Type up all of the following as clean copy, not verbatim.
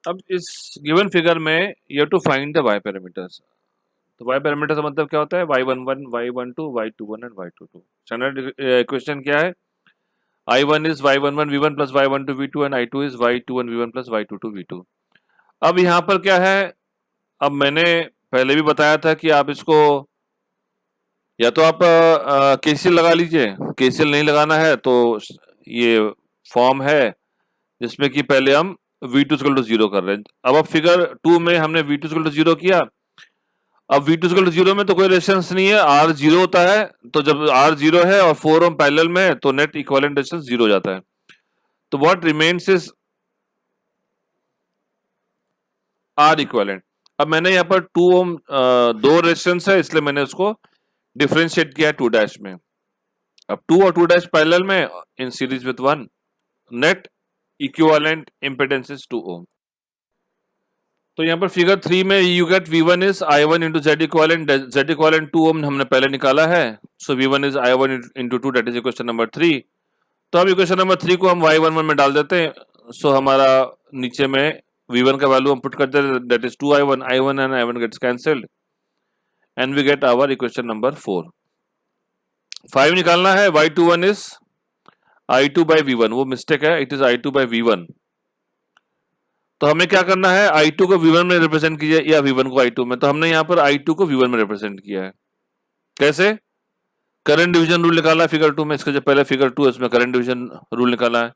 अब इस given figure में you to find the Y parameters. तो वाई पैरामीटर का मतलब क्या होता है? y11, y12, y21 and y22। Standard equation क्या है? I1 is y11 v1 plus y12 v2 and I2 is y21 v1 plus y22 v2। अब यहाँ पर क्या है? अब मैंने पहले भी बताया था कि आप इसको या तो आप केसीएल लगा लीजिए, केसीएल नहीं लगाना है तो ये फॉर्म है जिसमें कि पहले हम v2 इक्वल टू 0 कर रहे हैं। अब फिगर 2 में हमने v2 इक्वल टू 0 किया। अब v2 इक्वल टू 0 में तो कोई रेजिस्टेंस नहीं है, r 0 होता है। तो जब r 0 है और 4 ओम पैरेलल में है तो नेट इक्विवेलेंट रेजिस्टेंस 0 हो जाता है। तो what remains is r equivalent. अब मैंने यहाँ पर 2 ओम दो रेजिस्टेंस है इसलिए मैंने उसको डिफरेंशिएट किया 2 डैश में। अब 2 और 2 डैश पैरेलल में इन series with 1, net equivalent impedance is 2 ओम। तो यहाँ पर फिगर 3 में you get v1 is i1 into Z equivalent. Z equivalent 2 ओम हमने पहले निकाला है। सो v1 is i1 into 2, that is equation number 3। तो अब इक्वेशन नंबर 3 को हम y11 में डाल देते हैं। सो हमारा नीचे में v1 का वैल्यू हम पुट करते हैं, that is 2i1, i1 and i1 gets cancelled and we get our equation number 4। 5 निकालना है, y21 is i2 by v1। वो मिस्टेक है, it is i2 by v1। तो हमें क्या करना है? I2 को V1 में रिप्रेजेंट कीजिए या V1 को I2 में। तो हमने यहाँ पर I2 को V1 में रिप्रेजेंट किया है। कैसे? करंट डिवीजन रूल निकाला है फिगर 2 में। इसके जो पहले फिगर 2 है उसमें करंट डिवीजन रूल निकाला है।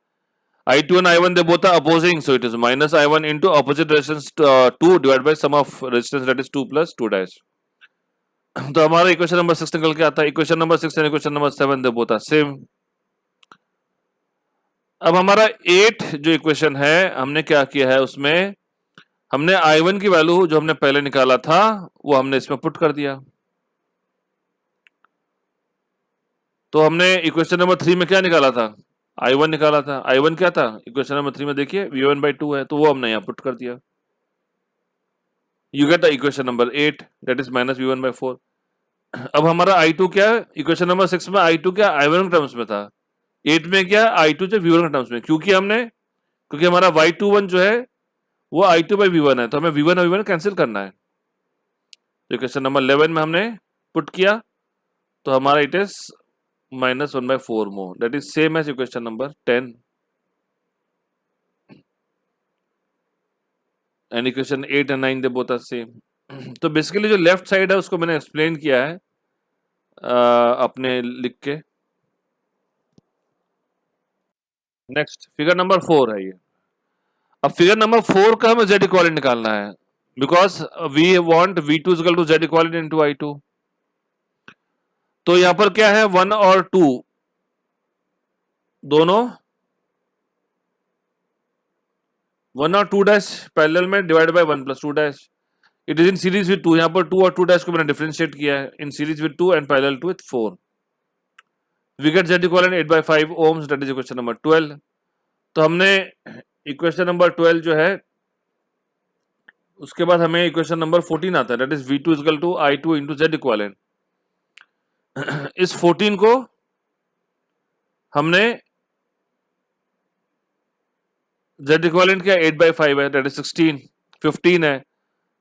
I2 and I1 they both are opposing, so it is minus I1 into opposite resistance 2 divide by sum of resistance that is 2 plus 2 dash. तो हमारा इक्वेशन नंबर 6 निकल के आता है। Equation number 6 and equation number 7 they both are same. अब हमारा 8 जो equation है हमने क्या किया है, उसमें हमने I1 की वैल्यू जो हमने पहले निकाला था वो हमने इसमें पुट कर दिया। तो हमने इक्वेशन नंबर 3 में क्या निकाला था? I1 निकाला था। I1 क्या था इक्वेशन नंबर 3 में? देखिए v1 बाई 2 है, तो वो हमने यहाँ पुट कर दिया। You get the equation number 8 that is minus v1 by 4। अब हमारा I2 क्या है? इक्वेशन नंबर 6 में I2 क्या I1 के टर्म्स में था, 8 में क्या I2 जो v1 के टर्म्स में। क्योंकि हमारा y21 जो है वो I2 बाई v1 है, तो हमें v1 और v1 कैंसिल करना है। तो इक्वेशन नंबर 11 में हमने पुट किया तो हमारा it is minus 1 by 4 more, that is same as equation number 10 and equation 8 and 9 they both are same। तो बेसिकली जो लेफ्ट साइड है उसको मैंने एक्सप्लेन किया है अपने लिख के। नेक्स्ट फिगर नंबर 4 है ये। अब फिगर नंबर 4 का हमें जेड इक्वालेंट निकालना है, because we want v2 equal to Z equivalent into I2। तो यहां पर क्या है, 1 और 2 दोनों 1 और 2 डैश पैरेलल में divide by 1 plus 2 dash. It is in series with 2। यहां पर 2 और 2 डैश को मैंने डिफरेंशिएट किया है in series with 2 and parallel to with 4। We get Z equal 8 by 5 ohms, that is equation number 12। तो हमने इक्वेशन नंबर 12 जो है उसके बाद हमें इक्वेशन नंबर 14 आता है, that is v2 equal to I2 into Z equal. इस 14 को हमने जेड इक्वलेंट क्या 8 बाई 5 है, दैट इज 16। 15 है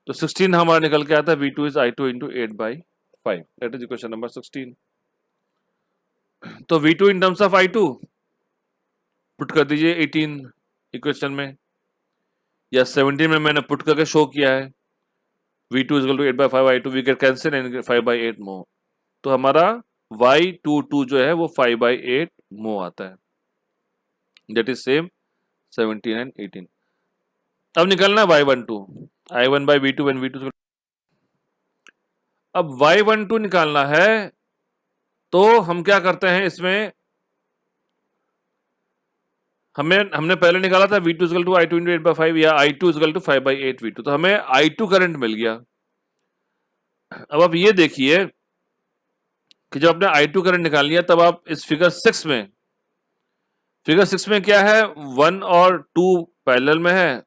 तो 16 हमारा निकल के आता है v2 is I2 into 8 by 5, that is equation number 16। तो v2 in terms of I2 put कर दीजिए 18 इक्वेशन में, या 17 में मैंने पुट करके शो किया है v2 is equal to 8 by 5 I2, we get cancel and 5 by 8 more. तो हमारा y22 जो है वो 5 बाई 8 मोर आता है, दैट इज सेम 17 एंड 18। अब निकलना y12 I1 by v2 when v2। अब y12 निकालना है तो हम क्या करते हैं इसमें, हमने पहले निकाला था v2 equal to I2 into 8 by 5 या I2 equal to 5 by 8 v2। तो हमें I2 करंट मिल गया। अब आप ये देखिए कि जब आपने I2 करंट निकाल लिया तब आप इस फिगर 6 में क्या है, 1 और 2 पैरेलल में है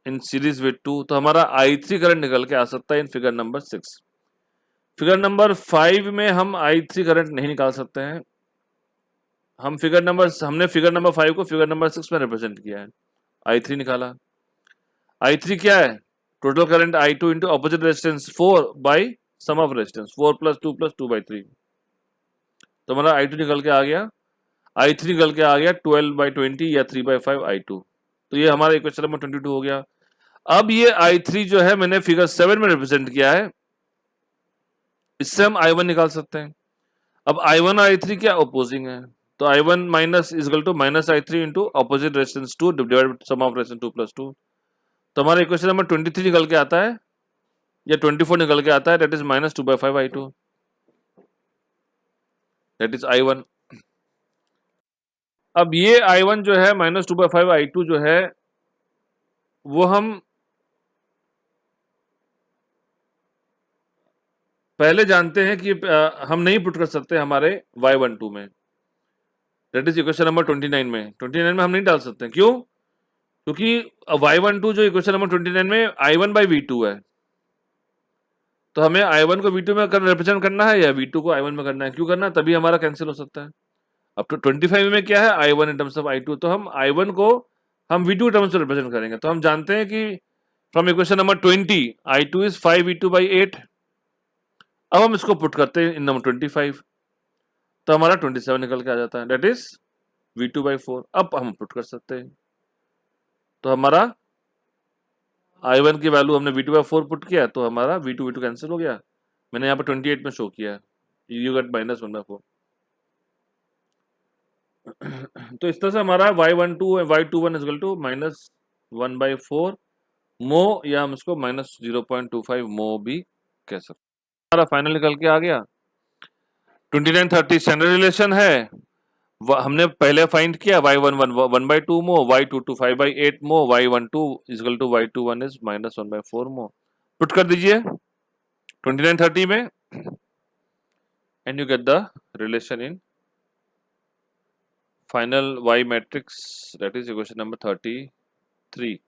इन सीरीज विद 2, तो हमारा I3 करंट निकल के आ सकता है in figure number 6। Figure number 5 में हम I3 करंट नहीं निकाल सकते हैं। हमने फिगर नंबर 5 को फिगर नंबर 6 में रिप्रेजेंट किया है। I3 निकाला। I3 क्या है? Total current I2 into opposite resistance 4 by sum of resistance 4 plus 2/3। तो हमारा I2 निकल के आ गया, I3 निकल के आ गया 12/20 या 3/5 I2। तो ये हमारा इक्वेशन नंबर 22 हो गया। अब ये I3 जो है मैंने फिगर 7 में रिप्रेजेंट किया है, इससे हम I1 निकाल सकते हैं। अब I1 और I3 क्या अपोजिंग है, तो I1 minus equal to minus I3 into opposite resistance 2 divided sum of resistance 2 + 2। तो हमारा इक्वेशन नंबर 23 निकल के आता है या 24 निकल के आता है, that is -2/5 I2, that is I1। अब ये I1 जो है -2/5 I2 जो है वो हम पहले जानते हैं कि हम नहीं पुट कर सकते हमारे Y12 में, दैट इज इक्वेशन नंबर 29 में। 29 में हम नहीं डाल सकते, क्यों? क्योंकि Y12 जो इक्वेशन नंबर 29 में I1/V2 है, तो हमें I1 को V2 में रिप्रेजेंट करना है या V2 को I1 में करना है, क्यों करना है? तभी हमारा कैंसिल हो सकता है। अब तो 25 में क्या है, I1 in terms of I2, तो हम I1 को हम V2 टर्म्स में रिप्रेजेंट करेंगे। तो हम जानते हैं कि from equation number 20 I2 is 5V2/8। अब हम इसको पुट करते हैं इन नंबर 25, तो हमारा 27 निकल के आ जाता है, दैट इज V2/4। अब हम पुट कर सकते हैं, तो हमारा I1 की वैल्यू हमने V2/4 पुट किया, तो हमारा V2 कैंसिल हो गया। मैंने यहाँ पर 28 में शो किया है, यू गेट -1/4। तो इस तरह से हमारा Y12 Y21 is equal to -1/4 मो, या हम इसको -0.25 मो भी कह सकते हैं। हमारा फाइनल निकल के आ गया 29-30 स्टैंडर्ड रिलेशन है। हमने पहले फाइंड किया Y11 1/2 मो, Y22 5/8 मो, Y12 is equal to Y21 is -1/4 मो। पुट कर दीजिए 29-30 में and you get the relation in final Y matrix, that is equation number 33।